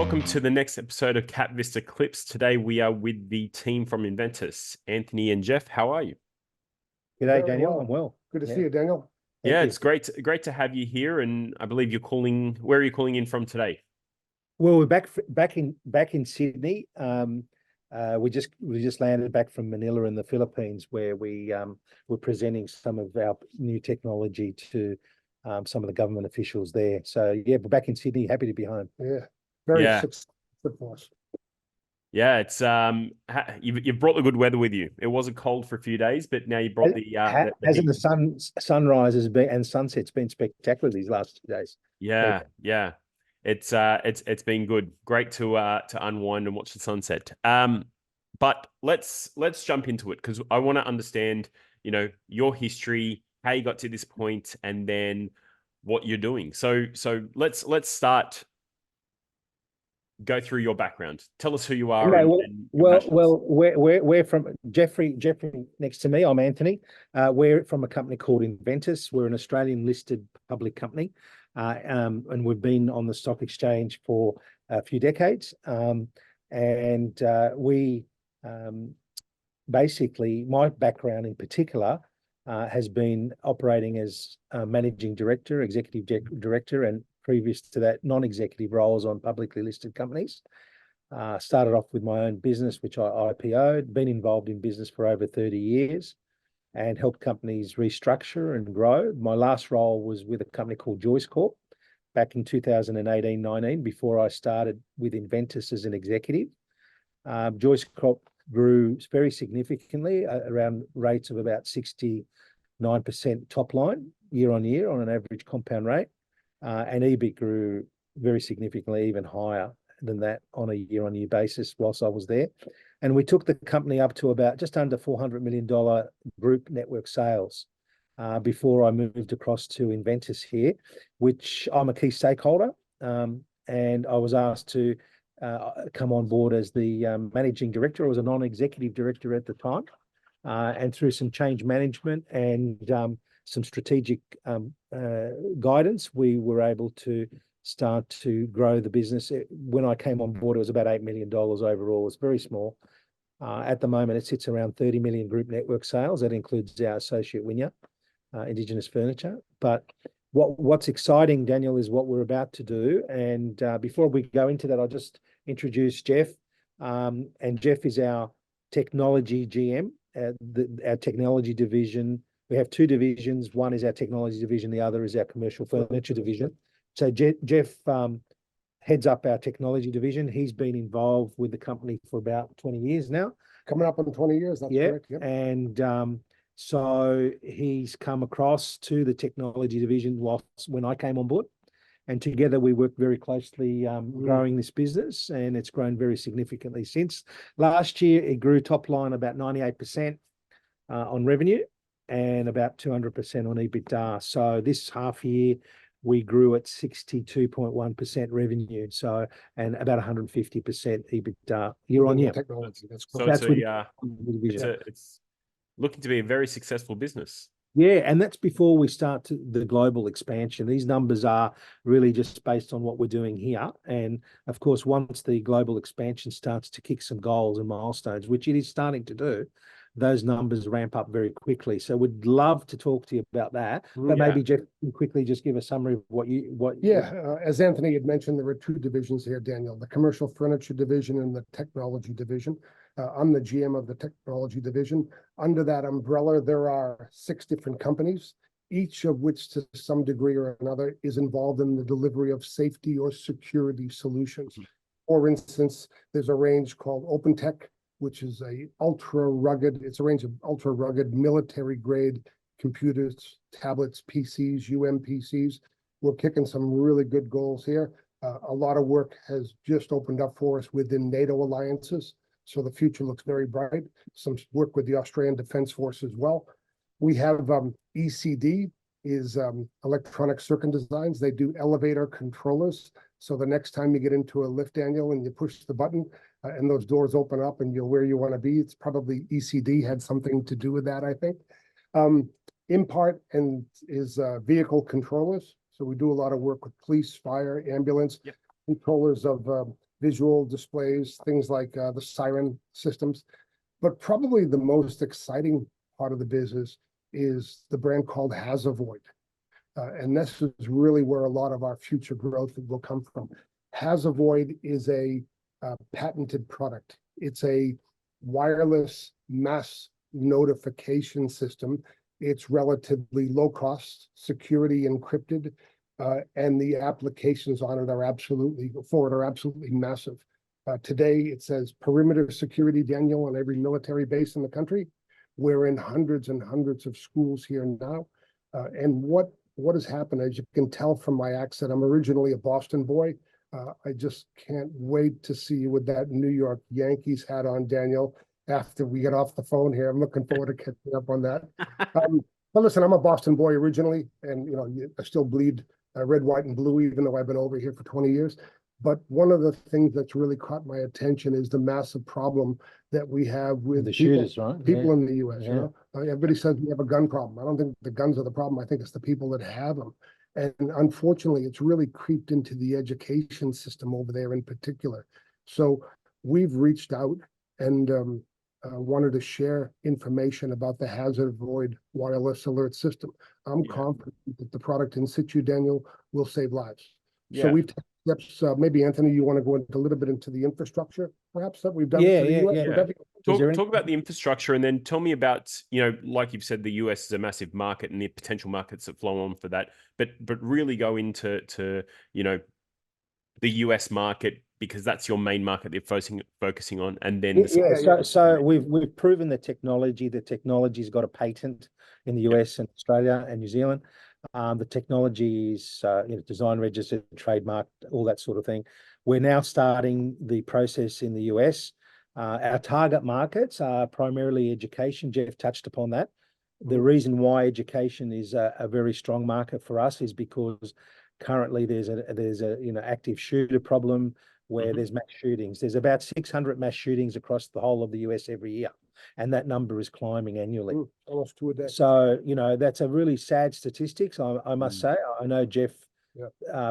welcome to the next episode of KapVista Klips. Today we are with the team from Inventis, Anthony and Jeff. How are you? G'day, Daniel. I'm well. Good to see you, Daniel. Thank you. It's great to have you here, and I believe you're calling. Where are you calling in from today? Well, we're back in Sydney. We just landed back from Manila in the Philippines, where we were presenting some of our new technology to some of the government officials there. So yeah, we're back in Sydney. Happy to be home. Yeah, very successful for us. Yeah, it's you've brought the good weather with you. It wasn't cold for a few days, but now you brought hasn't the sunrise has been and sunset's been spectacular these last 2 days. Yeah. It's been good. Great to unwind and watch the sunset. But let's jump into it, because I want to understand, your history, how you got to this point, and then what you're doing. So let's start. Go through your background. Tell us who you are. Okay, we're from Jeffrey next to me. I'm Anthony. We're from a company called Inventis. We're an Australian listed public company, and we've been on the stock exchange for a few decades. Basically, my background in particular has been operating as managing director, executive director, and previous to that, non-executive roles on publicly listed companies. Started off with my own business, which I IPO'd, been involved in business for over 30 years and helped companies restructure and grow. My last role was with a company called Joyce Corp back in 2018-19, before I started with Inventis as an executive. Joyce Corp grew very significantly, around rates of about 69% top line year on year on an average compound rate. And EBIT grew very significantly, even higher than that on a year-on-year basis whilst I was there. And we took the company up to about just under $400 million group network sales before I moved across to Inventis here, which I'm a key stakeholder. And I was asked to come on board as the managing director. I was a non-executive director at the time. And through some change management and some strategic guidance, we were able to start to grow the business. When I came on board, it was about $8 million overall. It's very small. At the moment, it sits around 30 million group network sales. That includes our associate Winya, Indigenous Furniture. But what's exciting, Daniel, is what we're about to do. And before we go into that, I'll just introduce Jeff. And Jeff is our technology GM, our technology division. We have two divisions. One is our technology division. The other is our commercial furniture division. So Jeff heads up our technology division. He's been involved with the company for about 20 years now. Coming up on 20 years, that's correct. Yep. And so he's come across to the technology division when I came on board. And together we work very closely growing this business, and it's grown very significantly since. Last year, it grew top line about 98% on revenue, and about 200% on EBITDA. So this half year, we grew at 62.1% revenue, and about 150% EBITDA year on year. Technology, that's so it's looking to be a very successful business. Yeah, and that's before we start the global expansion. These numbers are really just based on what we're doing here. And of course, once the global expansion starts to kick some goals and milestones, which it is starting to do, those numbers ramp up very quickly. So we'd love to talk to you about that. But maybe Jeff can quickly just give a summary of what. As Anthony had mentioned, there were two divisions here, Daniel, the commercial furniture division and the technology division. I'm the GM of the technology division. Under that umbrella, there are 6 different companies, each of which to some degree or another is involved in the delivery of safety or security solutions. For instance, there's a range called OpenTech, which is it's a range of ultra rugged military grade computers, tablets, PCs, UMPCs. We're kicking some really good goals here. A lot of work has just opened up for us within NATO alliances. So the future looks very bright. Some work with the Australian Defence Force as well. We have ECD, is electronic circuit designs. They do elevator controllers. So the next time you get into a lift, Daniel, and you push the button and those doors open up and you're where you want to be, it's probably ECD had something to do with that, I think. Impart is vehicle controllers. So we do a lot of work with police, fire, ambulance, controllers of visual displays, things like the siren systems. But probably the most exciting part of the business is the brand called Hazavoid. And this is really where a lot of our future growth will come from. Hazavoid is a patented product. It's a wireless mass notification system. It's relatively low cost, security encrypted, and the applications on it are absolutely massive. Today, it says perimeter security, Daniel, on every military base in the country. We're in hundreds and hundreds of schools here now. And what has happened, as you can tell from my accent, I'm originally a Boston boy. I just can't wait to see you with that New York Yankees hat on, Daniel, after we get off the phone here. I'm looking forward to catching up on that. But listen, I'm a Boston boy originally, and I still bleed red, white, and blue, even though I've been over here for 20 years. But one of the things that's really caught my attention is the massive problem that we have with The shooters, right? people in the US. Yeah. Everybody says we have a gun problem. I don't think the guns are the problem. I think it's the people that have them. And unfortunately, it's really creeped into the education system over there in particular. So we've reached out and wanted to share information about the Hazavoid wireless alert system. I'm confident that the product in situ, Daniel, will save lives. So we've taken steps. Maybe Anthony, you want to go into a little bit into the infrastructure, perhaps, that we've done for the US? Talk about the infrastructure, and then tell me about, like you've said, the US is a massive market and the potential markets that flow on for that. But really go into the US market, because that's your main market that you're focusing on, and then so we've proven the technology. The technology's got a patent in the US and Australia and New Zealand. The technology is design registered, trademarked, all that sort of thing. We're now starting the process in the US. Our target markets are primarily education. Jeff touched upon that. The reason why education is a very strong market for us is because currently there's a active shooter problem where there's mass shootings. There's about 600 mass shootings across the whole of the US every year, and that number is climbing annually. Almost 2 a day. So, that's a really sad statistics, I must say. I know Jeff,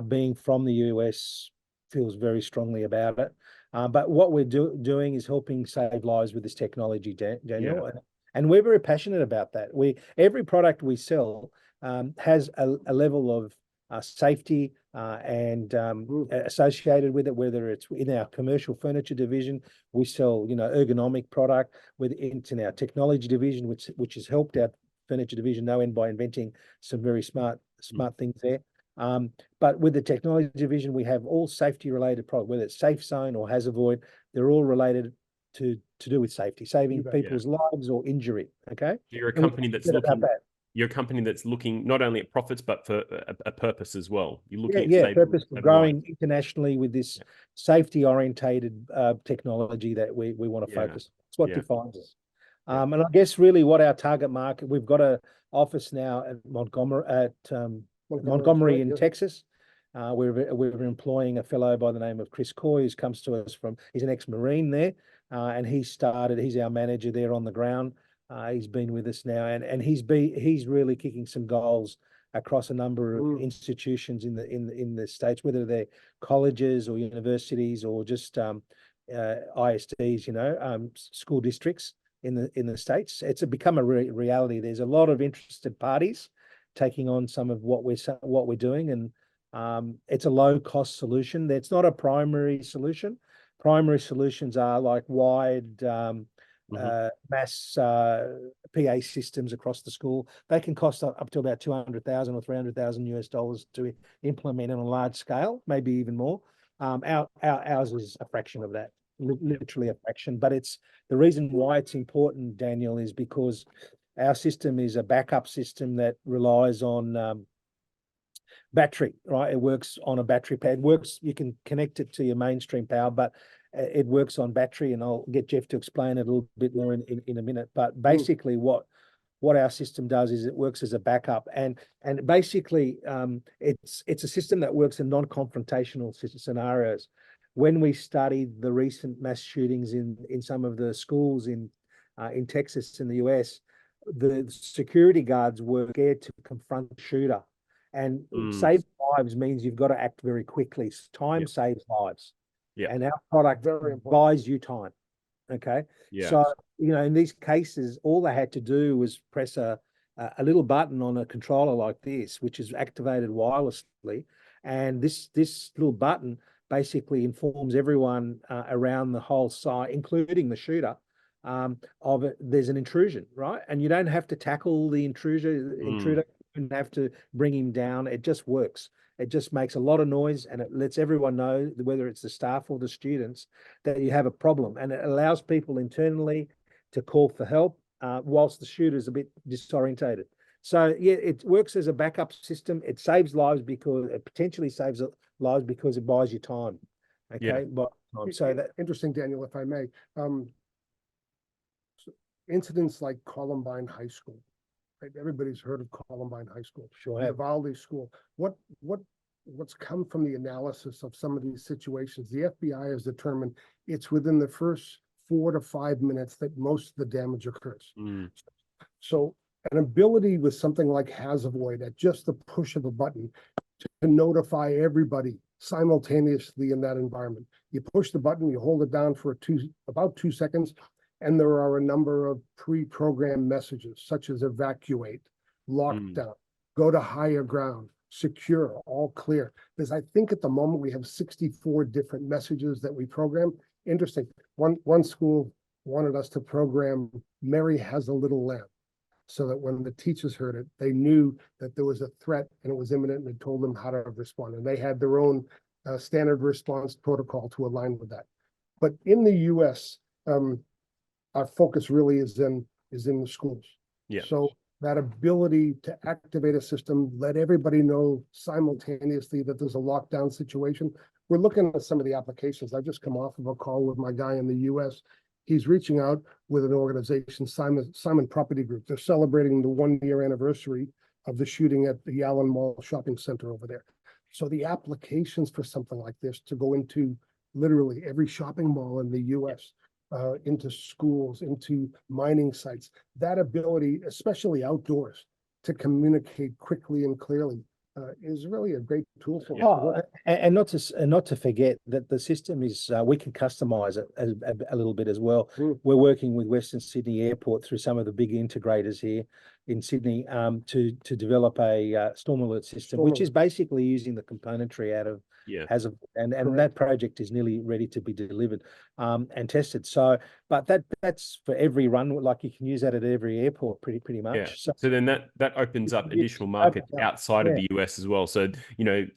being from the US, feels very strongly about it. But what we're doing is helping save lives with this technology, Daniel. And we're very passionate about that. Every product we sell has a level of safety and associated with it, whether it's in our commercial furniture division, we sell, ergonomic product, whether it's in our technology division, which has helped our furniture division no end by inventing some very smart things there. But with the technology division, we have all safety related products, whether it's Safe Zone or Hazavoid, they're all related to do with safety, saving people's lives or injury. Okay. You're a company that's looking. You're a company that's looking not only at profits, but for a purpose as well. You're looking at purpose for growing internationally with this safety-orientated technology that we want to focus. It's what defines us. And I guess really what our target market, we've got an office now at Montgomery in Texas. We're employing a fellow by the name of Chris Coy, who comes to us he's an ex-Marine there, and he's our manager there on the ground. He's been with us now, and he's really kicking some goals across a number of institutions in the States, whether they're colleges or universities or just ISDs, school districts in the States. It's become a reality. There's a lot of interested parties taking on some of what we're doing, and it's a low cost solution. That's not a primary solution. Primary solutions are like wide mass PA systems across the school. They can cost up to about $200,000 or $300,000 to implement on a large scale, maybe even more. Ours is a fraction of that, literally a fraction. But it's the reason why it's important, Daniel, is because our system is a backup system that relies on battery, right? It works on a battery pad. You can connect it to your mainstream power, but it works on battery, and I'll get Jeff to explain it a little bit more in a minute. But basically what our system does is it works as a backup, and basically it's a system that works in non-confrontational scenarios. When we studied the recent mass shootings in some of the schools in Texas in the US, the security guards were scared to confront the shooter, and save lives means you've got to act very quickly. Time saves lives. Yeah. And our product Very important. buys you time. Okay. Yeah. So, in these cases, all they had to do was press a little button on a controller like this, which is activated wirelessly. And this little button basically informs everyone around the whole site, including the shooter, of it. There's an intrusion, right? And you don't have to tackle the intruder. You don't have to bring him down. It just works. It just makes a lot of noise, and it lets everyone know, whether it's the staff or the students, that you have a problem. And it allows people internally to call for help whilst the shooter's a bit disorientated. So yeah, it works as a backup system. It saves lives because it potentially saves lives because it buys you time. Okay. Yeah. So that interesting, Daniel, if I may. Incidents like Columbine High School, right? Everybody's heard of Columbine High School. Sure have. Uvalde School. What's come from the analysis of some of these situations? The FBI has determined it's within the first 4 to 5 minutes that most of the damage occurs. So an ability with something like Hazavoid at just the push of a button to notify everybody simultaneously in that environment. You push the button, you hold it down for about 2 seconds, and there are a number of pre-programmed messages such as evacuate, lockdown, go to higher ground, secure, all clear. Because I think at the moment we have 64 different messages that we program. Interesting. One school wanted us to program Mary Has a Little Lamb, so that when the teachers heard it, they knew that there was a threat and it was imminent, and it told them how to respond. And they had their own standard response protocol to align with that. But in the US, our focus really is in the schools. Yeah. So that ability to activate a system, let everybody know simultaneously that there's a lockdown situation. We're looking at some of the applications. I've just come off of a call with my guy in the US. He's reaching out with an organization, Simon Property Group. They're celebrating the 1-year anniversary of the shooting at the Allen Mall shopping center over there. So the applications for something like this to go into literally every shopping mall in the US, into schools, into mining sites, that ability, especially outdoors, to communicate quickly and clearly is really a great tool for us. And not to forget that the system is we can customize it a little bit as well. We're working with Western Sydney Airport through some of the big integrators here in Sydney to develop a storm alert system, which is basically using the componentry out of Hazavoid, and that project is nearly ready to be delivered and tested. So, but that's for every run. Like you can use that at every airport, pretty much. Yeah. So then that opens up additional markets outside of the US as well. So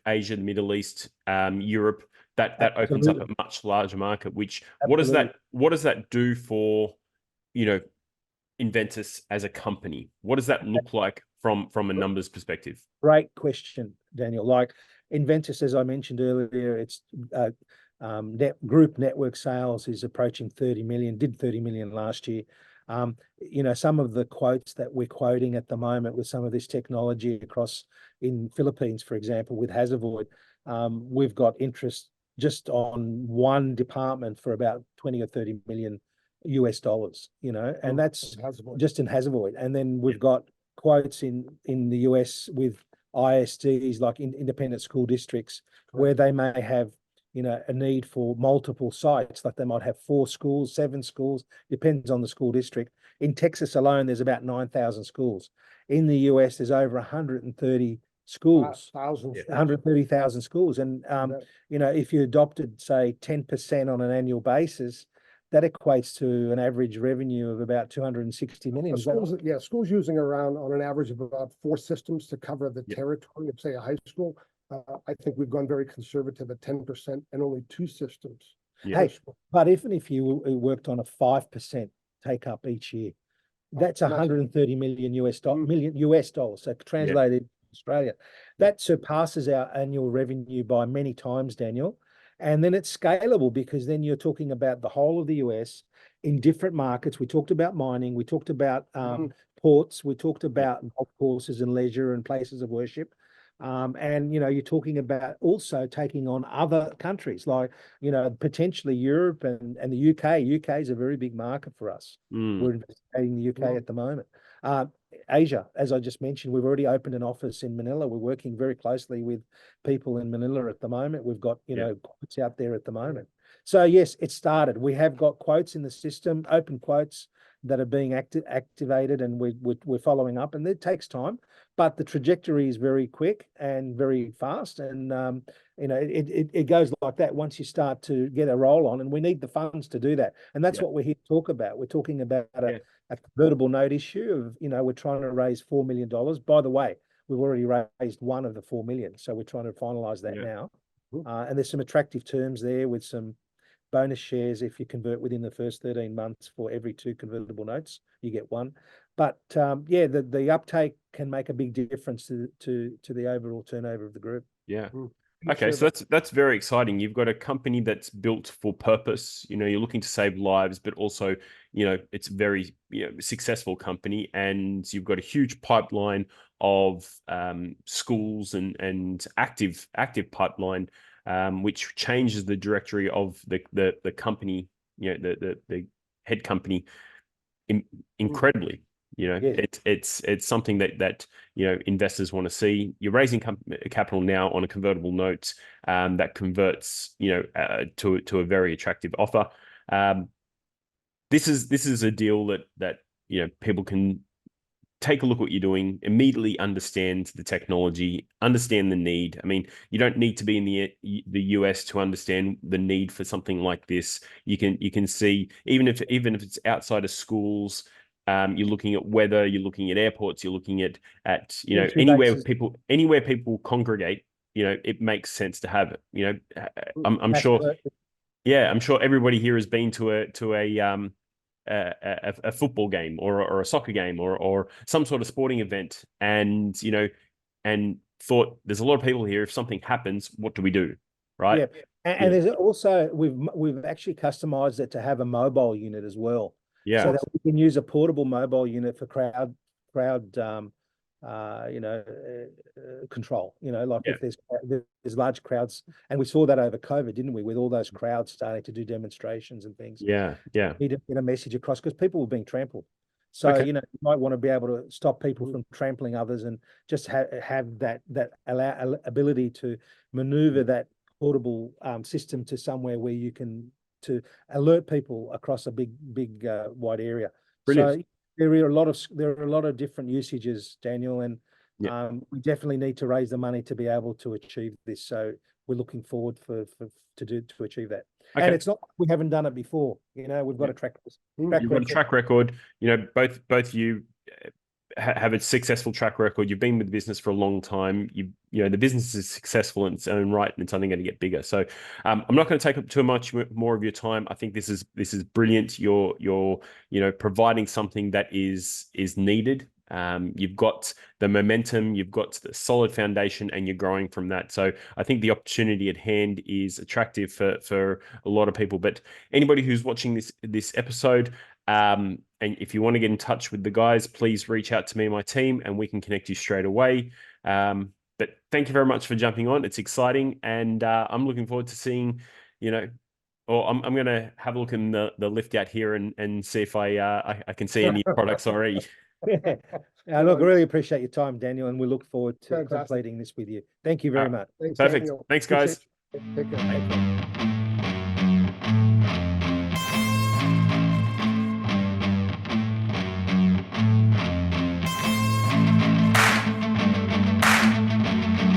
Asia, the Middle East, Europe. That opens up a much larger market. Which what does that do for Inventis as a company? What does that look like from a numbers perspective? Great question, Daniel. Like Inventis, as I mentioned earlier, its group network sales is approaching 30 million, did 30 million last year. Some of the quotes that we're quoting at the moment with some of this technology across in Philippines, for example, with Hazavoid, we've got interest just on one department for about 20 or 30 million US dollars, and that's just in Hazavoid. And then we've got quotes in the US with ISDs, like independent school districts, where they may have a need for multiple sites, like they might have 4 schools, 7 schools, depends on the school district. In Texas alone, there's about 9,000 schools. In the US, there's over 130 schools, 130,000 schools. And, if you adopted, say, 10% on an annual basis, that equates to an average revenue of about 260 million. Schools using around, on an average of about 4 systems to cover the territory of, say, a high school. I think we've gone very conservative at 10% and only 2 systems. Hey, but even if you worked on a 5% take up each year, that's 130 million US dollars. So translated to Australia, that surpasses our annual revenue by many times, Daniel. And then it's scalable, because then you're talking about the whole of the US in different markets. We talked about mining, we talked about ports, we talked about golf courses and leisure and places of worship. And you're talking about also taking on other countries like potentially Europe and the UK. UK is a very big market for us. We're investigating the UK at the moment. Asia, as I just mentioned, we've already opened an office in Manila. We're working very closely with people in Manila at the moment. We've got, quotes out there at the moment. So yes, it started. We have got quotes in the system, open quotes that are being activated, and we're following up, and it takes time, but the trajectory is very quick and very fast. And, it goes like that once you start to get a roll on, and we need the funds to do that. And that's what we're here to talk about. We're talking about a convertible note issue of, we're trying to raise $4 million. By the way, we've already raised one of the 4 million. So we're trying to finalize that now. And there's some attractive terms there with some bonus shares. If you convert within the first 13 months, for every 2 convertible notes, you get 1. But the uptake can make a big difference to the overall turnover of the group. Yeah. Okay, so that's very exciting. You've got a company that's built for purpose. You're looking to save lives, but also, it's a very successful company, and you've got a huge pipeline of schools and active pipeline, which changes the directory of the company, the head company, incredibly. It's something that investors want to see. You're raising capital now on a convertible note that converts to a very attractive offer. This is a deal that people can take a look at what you're doing, immediately understand the technology, understand the need. I mean, you don't need to be in the US to understand the need for something like this. You can see, even if it's outside of schools. You're looking at weather, you're looking at airports, you're looking at anywhere people congregate. It makes sense to have it. I'm sure. Yeah, I'm sure everybody here has been to a football game or a soccer game or some sort of sporting event, and thought, there's a lot of people here. If something happens, what do we do? Right. Yeah. And there's also, we've actually customized it to have a mobile unit as well. Yeah. So that we can use a portable mobile unit for crowd control. If there's large crowds, and we saw that over COVID, didn't we? With all those crowds starting to do demonstrations and things. Yeah. Need to get a message across, because people were being trampled. So you might want to be able to stop people from trampling others, and just have that ability to maneuver that portable system to somewhere where you can to alert people across a big wide area. Brilliant. So there are a lot of different usages, Daniel, and we definitely need to raise the money to be able to achieve this. So we're looking forward to achieve that. Okay. And it's not, we haven't done it before. We've got a track record. You've got a track record. Both you have a successful track record. You've been with the business for a long time. The business is successful in its own right, and it's only going to get bigger. So I'm not going to take up too much more of your time. I think this is brilliant. You're providing something that is needed. You've got the momentum, you've got the solid foundation, and you're growing from that. So I think the opportunity at hand is attractive for a lot of people. But anybody who's watching this episode, and if you want to get in touch with the guys, please reach out to me and my team, and we can connect you straight away. But thank you very much for jumping on. It's exciting, and I'm looking forward to seeing, or I'm going to have a look in the lift out here and see if I can see any products already. Look, I really appreciate your time, Daniel, and we look forward to completing this with you. Thank you very much. Perfect. Thanks, guys. Take care.